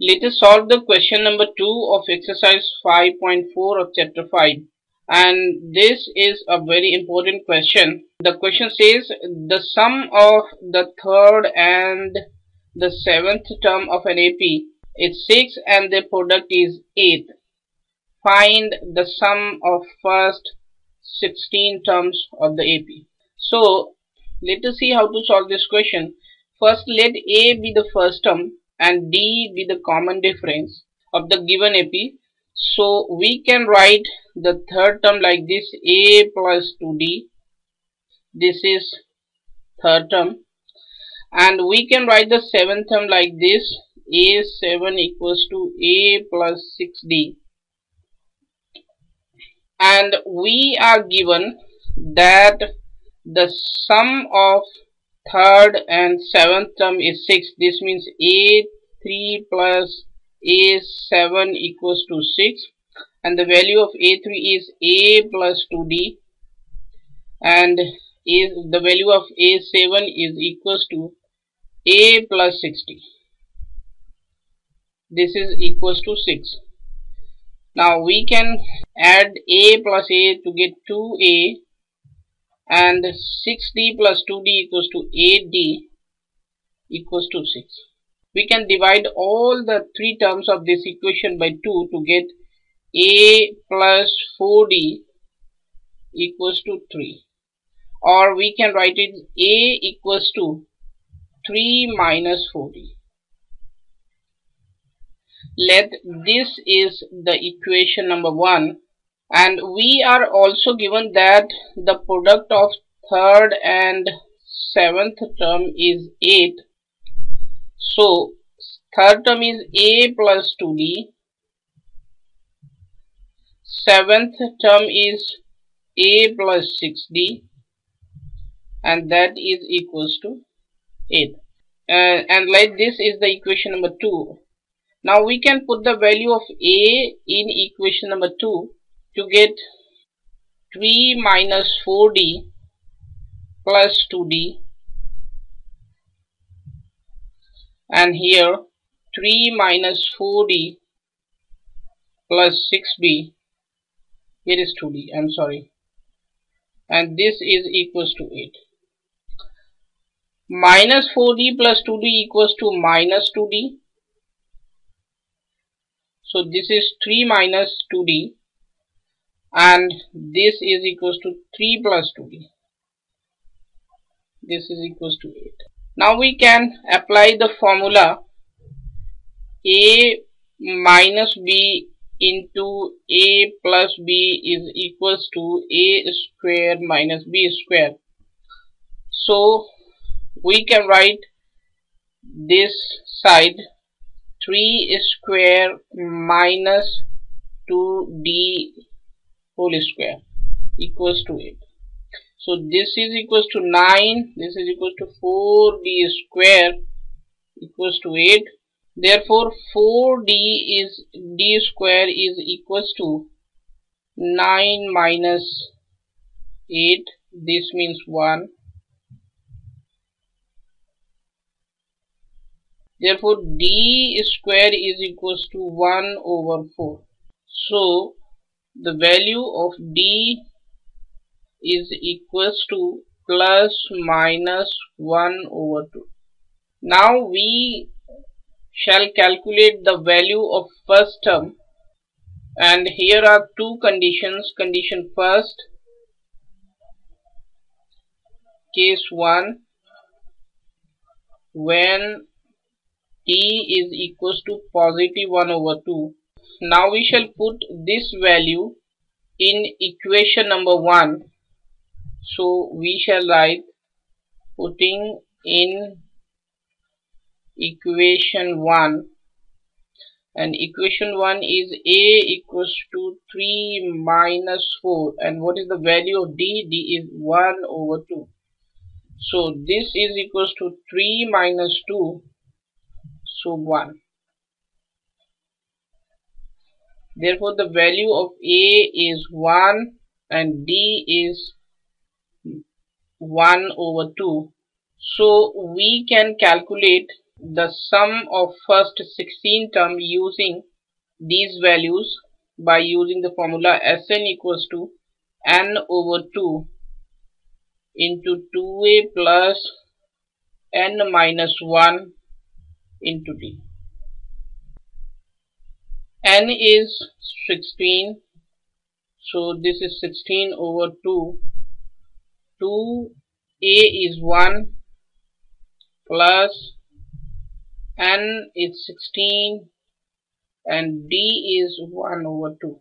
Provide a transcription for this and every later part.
Let us solve the question number 2 of exercise 5.4 of chapter 5. And this is a very important question. The question says the sum of the third and the seventh term of an AP is 6 and the product is 8. Find the sum of first 16 terms of the AP. So let us see how to solve this question. First, let A be the first term and D be the common difference of the given AP. So we can write the third term like this: A plus 2D. This is third term. And we can write the seventh term like this: A7 equals to A plus 6D. And we are given that the sum of third and seventh term is 6. This means A3 plus A7 equals to 6, and the value of A3 is A plus 2D, and the value of A7 is equals to A plus 60. This is equals to 6. Now we can add A plus A to get 2A, and 6D plus 2D equals to 8D equals to 6. We can divide all the three terms of this equation by 2 to get A plus 4D equals to 3. Or we can write it A equals to 3 minus 4D. Let this is the equation number 1. And we are also given that the product of third and seventh term is 8. So third term is A plus 2D. Seventh term is A plus 6D. And that is equals to 8. And like this is the equation number 2. Now we can put the value of A in equation number 2 to get 3 minus 4D plus 2D, and here 3 minus 4D plus 6B, here is 2D, I'm sorry, and this is equals to 8. Minus 4D plus 2D equals to minus 2D, so this is 3 minus 2D, and this is equals to 3 plus 2D. This is equals to 8. Now we can apply the formula A minus B into A plus B is equals to A square minus B square. So we can write this side 3 square minus 2D whole square equals to 8. So this is equals to 9, this is equals to 4D square equals to 8. Therefore 4D square is equals to 9 minus 8. This means 1. Therefore D square is equals to 1 over 4. So the value of D is equals to plus minus 1 over 2. Now we shall calculate the value of first term, and here are two conditions. Condition first, case 1, when D is equals to positive 1 over 2. Now we shall put this value in equation number 1. So we shall write putting in equation 1, and equation 1 is A equals to 3 minus 4, and what is the value of D? D is 1 over 2. So this is equals to 3 minus 2, so 1. Therefore the value of A is 1 and D is 1 over 2. So we can calculate the sum of first 16 term using these values by using the formula Sn equals to n over 2 into 2a plus n minus 1 into d. N is 16, so this is 16 over 2. 2a is 1 plus n is 16 and d is 1 over 2.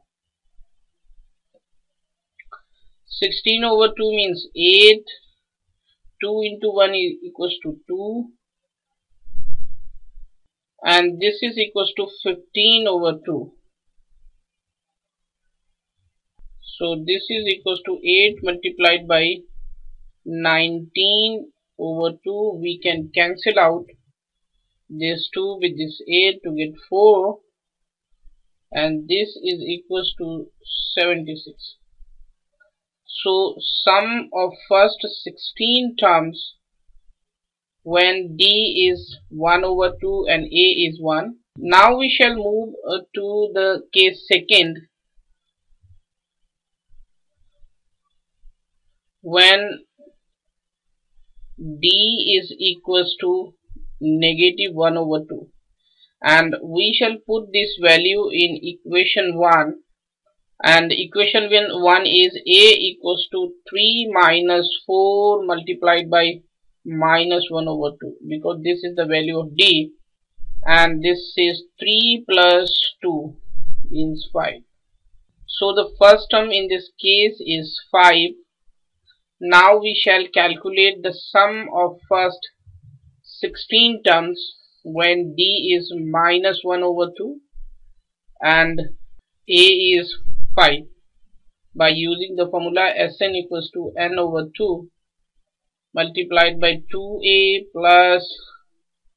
16 over 2 means 8. 2 into 1 is equals to 2, and this is equals to 15 over 2. So this is equals to 8 multiplied by 19 over 2. We can cancel out this 2 with this 8 to get 4, and this is equals to 76. So sum of first 16 terms when d is 1 over 2 and a is 1. Now we shall move to the case second, when d is equals to negative 1 over 2, and we shall put this value in equation 1, and equation 1 is a equals to 3 minus 4 multiplied by minus 1 over 2, because this is the value of d, and this is 3 plus 2 means 5. So the first term in this case is 5. Now we shall calculate the sum of first 16 terms when d is minus 1 over 2 and a is 5 by using the formula Sn equals to n over 2 multiplied by 2a plus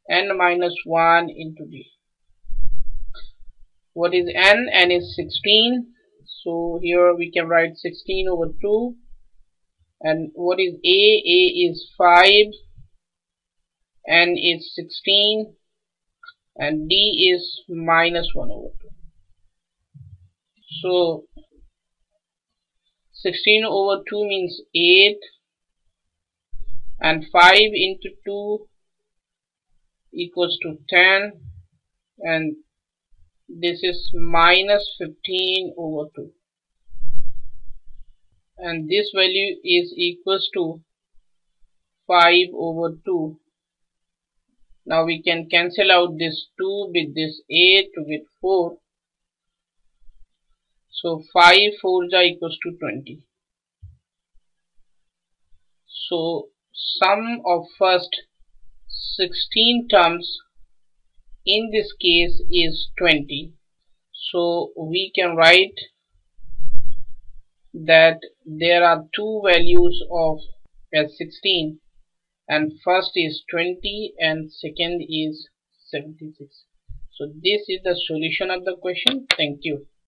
n minus 1 into d. What is n? N is 16. So here we can write 16 over 2. And what is a? A is 5. N is 16. And d is minus 1 over 2. So 16 over 2 means 8. And 5 into 2 equals to 10. And this is minus 15 over 2. And this value is equals to 5 over 2. Now we can cancel out this 2 with this 8 to get 4. So 5 4s are equals to 20. So sum of first 16 terms in this case is 20. So we can write that there are two values of S16, and first is 20 and second is 76. So this is the solution of the question. Thank you.